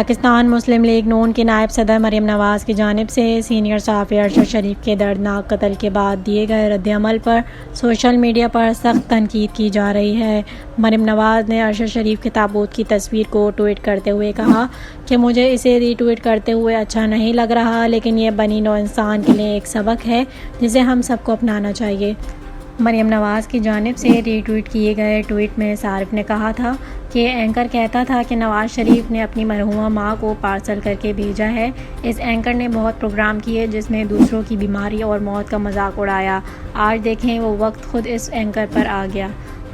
پاکستان مسلم league نون کی نائب صدر مریم نواز کی جانب سے سینئر صحافی ارشد شریف کے دردناک قتل کے بعد دیے گئے رد عمل پر سوشل میڈیا پر سخت تنقید کی جا رہی ہے۔ مریم نواز نے ارشد شریف کے تابوت کی تصویر کو ٹویٹ کرتے ہوئے کہا کہ مجھے اسے ری ٹویٹ کرتے ہوئے اچھا نہیں لگ رہا، لیکن یہ بنی نوع انسان کے لیے ایک سبق ہے جسے ہم سب کو اپنانا چاہیے۔ مریم نواز کی جانب سے ری ٹویٹ کیے گئے ٹویٹ میں صارف نے کہا تھا کہ اینکر کہتا تھا کہ نواز شریف نے اپنی مرحومہ ماں کو پارسل کر کے بھیجا ہے۔ اس اینکر نے بہت پروگرام کیے جس میں دوسروں کی بیماری اور موت کا مذاق اڑایا۔ آج دیکھیں وہ وقت خود اس اینکر پر آ گیا۔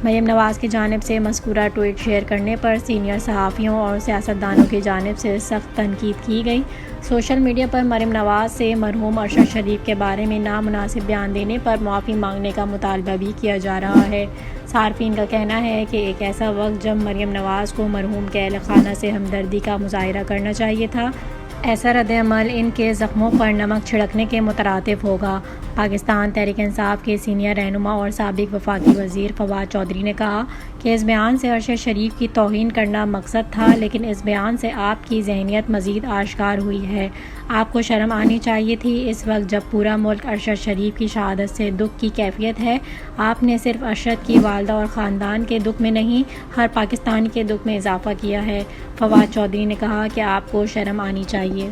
مریم نواز کی جانب سے مذکورہ ٹویٹ شیئر کرنے پر سینئر صحافیوں اور سیاستدانوں کی جانب سے سخت تنقید کی گئی۔ سوشل میڈیا پر مریم نواز سے مرحوم ارشد شریف کے بارے میں نامناسب بیان دینے پر معافی مانگنے کا مطالبہ بھی کیا جا رہا ہے۔ صارفین کا کہنا ہے کہ ایک ایسا وقت جب مریم نواز کو مرحوم کے اہل خانہ سے ہمدردی کا مظاہرہ کرنا چاہیے تھا۔ ایسا رد عمل ان کے زخموں پر نمک چھڑکنے کے مترادف ہوگا۔ پاکستان تحریک انصاف کے سینئر رہنما اور سابق وفاقی وزیر فواد چودھری نے کہا کہ اس بیان سے ارشد شریف کی توہین کرنا مقصد تھا، لیکن اس بیان سے آپ کی ذہنیت مزید آشکار ہوئی ہے۔ آپ کو شرم آنی چاہیے تھی۔ اس وقت جب پورا ملک ارشد شریف کی شہادت سے دکھ کی کیفیت ہے، آپ نے صرف ارشد کی والدہ اور خاندان کے دکھ میں نہیں، ہر پاکستانی کے دکھ میں اضافہ کیا ہے۔ فواد چودھری نے کہا کہ آپ کو شرم آنی چاہیے۔